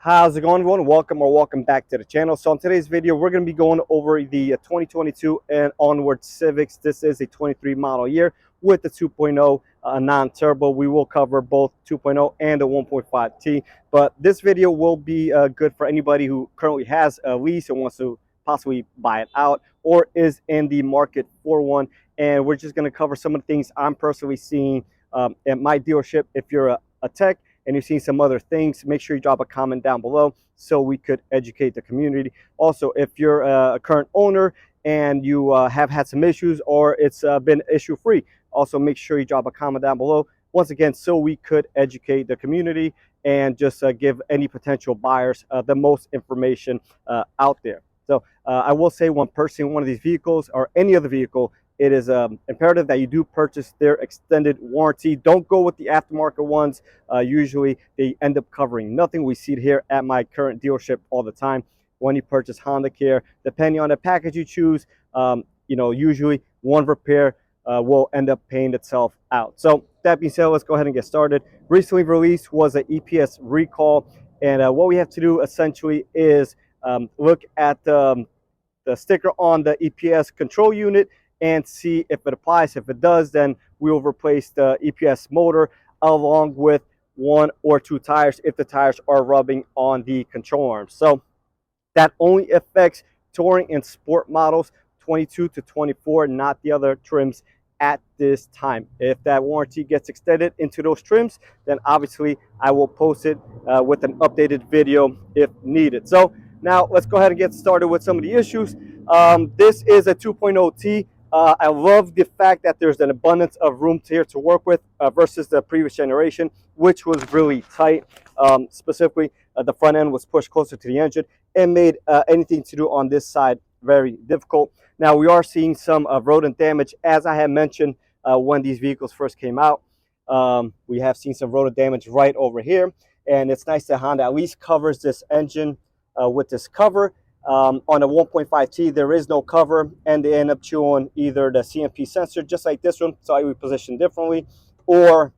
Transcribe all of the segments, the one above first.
How's it going, everyone? Welcome back to the channel. So in today's video, we're going to be going over the 2022 and onward Civics. This is a 23 model year with the 2.0 non-turbo. We will cover both 2.0 and the 1.5T, but this video will be good for anybody who currently has a lease and wants to possibly buy it out or is in the market for one. And we're just going to cover some of the things I'm personally seeing at my dealership. If you're a tech and you've seen some other things, make sure you drop a comment down below so we could educate the community. Also, if you're a current owner and you have had some issues or it's been issue free, also make sure you drop a comment down below once again so we could educate the community and just give any potential buyers the most information out there. So I will say, when purchasing one of these vehicles or any other vehicle, it is imperative that you do purchase their extended warranty. Don't go with the aftermarket ones. Usually they end up covering nothing. We see it here at my current dealership all the time. When you purchase Honda Care, depending on the package you choose, usually one repair will end up paying itself out. So that being said, let's go ahead and get started. Recently released was an EPS recall, and what we have to do essentially is look at the sticker on the EPS control unit and see if it applies. If it does, then we will replace the EPS motor along with one or two tires if the tires are rubbing on the control arms. So that only affects touring and sport models 22 to 24, not the other trims at this time. If that warranty gets extended into those trims, then obviously I will post it with an updated video if needed. So now let's go ahead and get started with some of the issues. This is a 2.0T. I love the fact that there's an abundance of room here to work with versus the previous generation, which was really tight. Specifically, the front end was pushed closer to the engine and made anything to do on this side very difficult. Now, we are seeing some rodent damage, as I had mentioned when these vehicles first came out. We have seen some rodent damage right over here, and it's nice that Honda at least covers this engine with this cover. On a 1.5T, there is no cover, and they end up chewing either the CMP sensor, just like this one, slightly positioned differently, or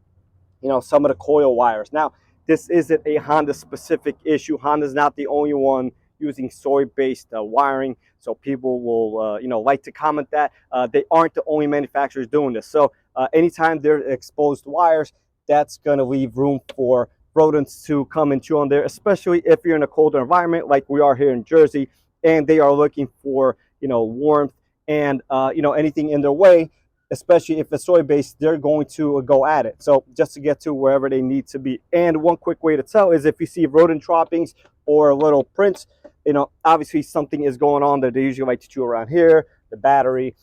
some of the coil wires. Now, this isn't a Honda specific issue. Honda's not the only one using soy-based wiring, so people will like to comment that they aren't the only manufacturers doing this. So anytime there are exposed wires, that's going to leave room for rodents to come and chew on there, especially if you're in a colder environment like we are here in Jersey, and they are looking for warmth and anything in their way, especially if it's soy based, they're going to go at it. So just to get to wherever they need to be. And one quick way to tell is if you see rodent droppings or little prints, obviously something is going on that they usually like to chew around here, the battery,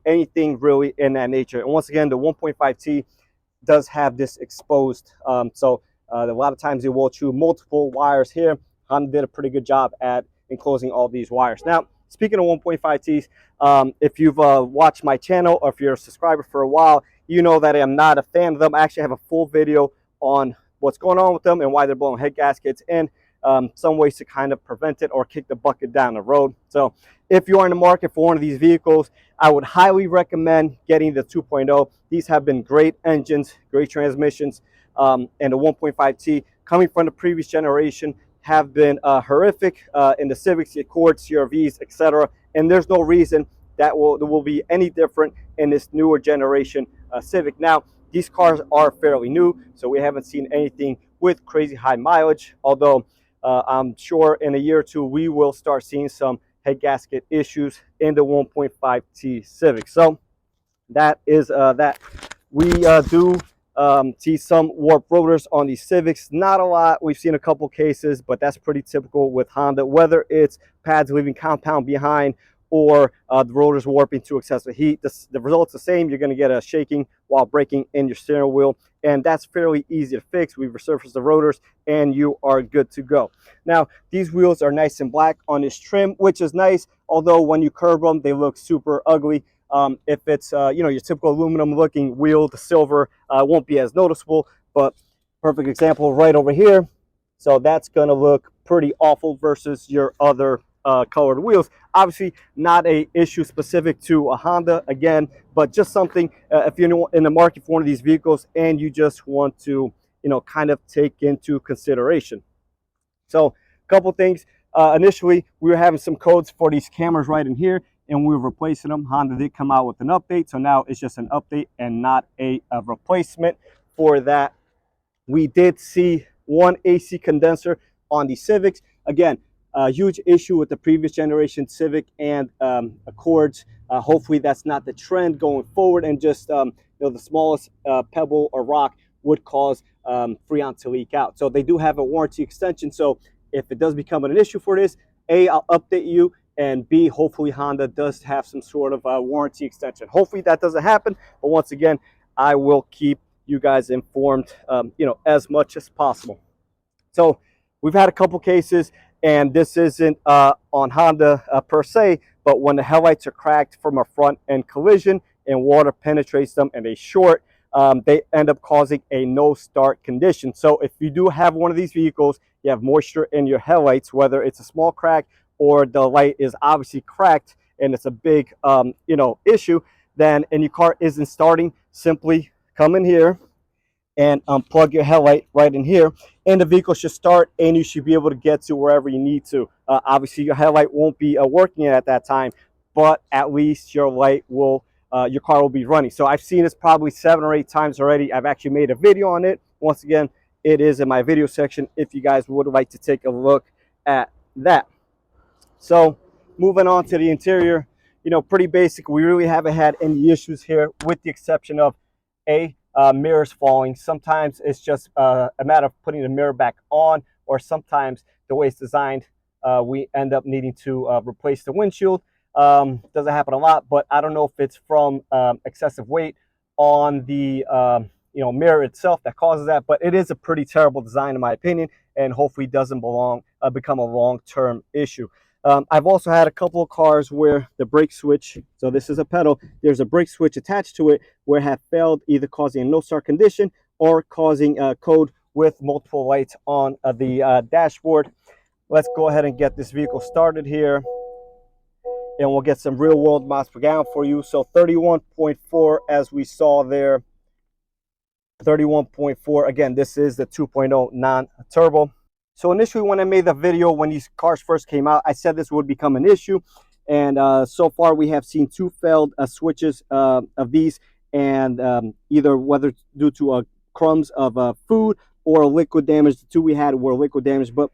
anything really in that nature. And once again, the 1.5T does have this exposed, so a lot of times it will chew multiple wires here. Honda did a pretty good job at enclosing all these wires. Now, speaking of 1.5Ts, if you've watched my channel or if you're a subscriber for a while, you know that I'm not a fan of them. I actually have a full video on what's going on with them and why they're blowing head gaskets and some ways to kind of prevent it or kick the bucket down the road. So if you are in the market for one of these vehicles, I would highly recommend getting the 2.0. These have been great engines, great transmissions. And the 1.5T coming from the previous generation have been horrific in the Civics, the Accords, CR-Vs, etc. And there's no reason that there will be any different in this newer generation Civic. Now, these cars are fairly new, so we haven't seen anything with crazy high mileage, although I'm sure in a year or two we will start seeing some head gasket issues in the 1.5T Civic. So that is that. We do see some warped rotors on these Civics. Not a lot. We've seen a couple cases, but that's pretty typical with Honda, whether it's pads leaving compound behind or the rotors warping to excessive heat. The result's the same. You're going to get a shaking while braking in your steering wheel, and that's fairly easy to fix. We've resurfaced the rotors and you are good to go. Now, these wheels are nice and black on this trim, which is nice, although when you curb them they look super ugly. If it's your typical aluminum looking wheel, the silver won't be as noticeable, but perfect example right over here. So that's going to look pretty awful versus your other colored wheels. Obviously not a issue specific to a Honda again, but just something if you're in the market for one of these vehicles and you just want to kind of take into consideration. So couple things. Initially, we were having some codes for these cameras right in here, and we were replacing them. Honda did come out with an update, so now it's just an update and not a replacement for that. We did see one AC condenser on the Civics. Again, a huge issue with the previous generation Civic and Accords. Hopefully that's not the trend going forward, and just the smallest pebble or rock would cause Freon to leak out. So they do have a warranty extension. So if it does become an issue for this, A, I'll update you, and B, hopefully Honda does have some sort of warranty extension. Hopefully that doesn't happen, but once again, I will keep you guys informed, as much as possible. So we've had a couple cases, and this isn't on Honda per se, but when the headlights are cracked from a front end collision and water penetrates them and they short, they end up causing a no start condition. So if you do have one of these vehicles, you have moisture in your headlights, whether it's a small crack or the light is obviously cracked and it's a big issue, then and your car isn't starting, simply come in here and plug your headlight right in here, and the vehicle should start, and you should be able to get to wherever you need to. Obviously, your headlight won't be working at that time, but at least your light will, your car will be running. So I've seen this probably 7 or 8 times already. I've actually made a video on it. Once again, it is in my video section if you guys would like to take a look at that. So moving on to the interior, pretty basic. We really haven't had any issues here, with the exception of mirrors falling. Sometimes it's just a matter of putting the mirror back on, or sometimes the way it's designed, we end up needing to replace the windshield. Doesn't happen a lot, but I don't know if it's from excessive weight on the mirror itself that causes that, but it is a pretty terrible design in my opinion, and hopefully doesn't become a long-term issue. I've also had a couple of cars where the brake switch, so this is a pedal, there's a brake switch attached to it, where it have failed, either causing a no start condition or causing a code with multiple lights on the dashboard. Let's go ahead and get this vehicle started here, and we'll get some real world miles per gallon for you. So 31.4 as we saw there, 31.4. Again, this is the 2.0 non-turbo. So initially when I made the video, when these cars first came out, I said this would become an issue. And so far we have seen 2 failed switches of these, and either whether due to crumbs of food or liquid damage. The 2 we had were liquid damage, but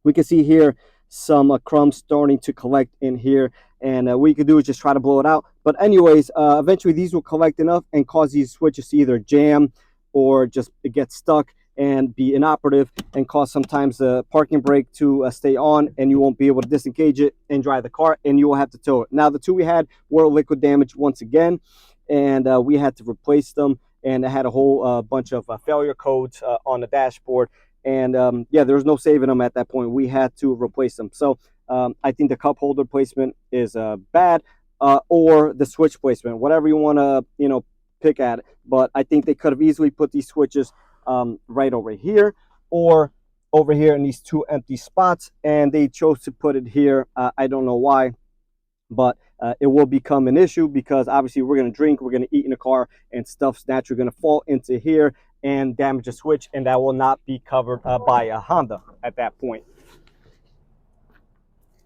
we can see here some crumbs starting to collect in here, and what you can do is just try to blow it out. But anyways, eventually these will collect enough and cause these switches to either jam or just get stuck and be inoperative, and cause sometimes the parking brake to stay on, and you won't be able to disengage it and drive the car, and you will have to tow it. Now the 2 we had were liquid damage once again, and we had to replace them, and it had a whole bunch of failure codes on the dashboard, and yeah, there was no saving them at that point. We had to replace them. So I think the cup holder placement is bad, or the switch placement, whatever you want to pick at it. But I think they could have easily put these switches right over here or over here in these 2 empty spots, and they chose to put it here. I don't know why, but it will become an issue, because obviously we're going to drink, we're going to eat in the car, and stuff's naturally going to fall into here and damage the switch, and that will not be covered by a Honda at that point.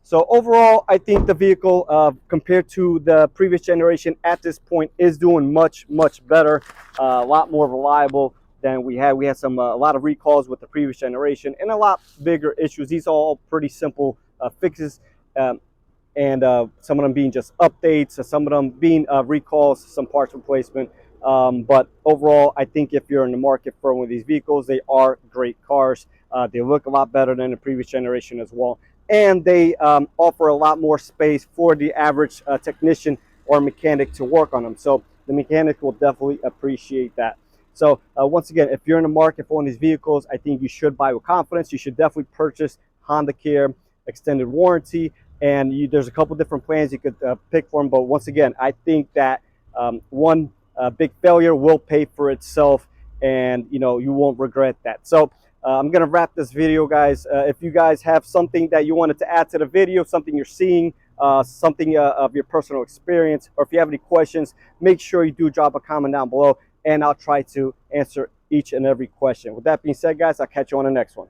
So overall, I think the vehicle, compared to the previous generation at this point, is doing much better, a lot more reliable than we had. We had a lot of recalls with the previous generation, and a lot bigger issues. These are all pretty simple fixes, and some of them being just updates, some of them being recalls, some parts replacement. But overall, I think if you're in the market for one of these vehicles, they are great cars. They look a lot better than the previous generation as well, and they offer a lot more space for the average technician or mechanic to work on them. So the mechanic will definitely appreciate that. So once again, if you're in the market for one of these vehicles, I think you should buy with confidence. You should definitely purchase Honda Care extended warranty, and there's a couple different plans you could pick for them. But once again, I think that one big failure will pay for itself, and you won't regret that. So I'm gonna wrap this video, guys. If you guys have something that you wanted to add to the video, something you're seeing, something of your personal experience, or if you have any questions, make sure you do drop a comment down below, and I'll try to answer each and every question. With that being said, guys, I'll catch you on the next one.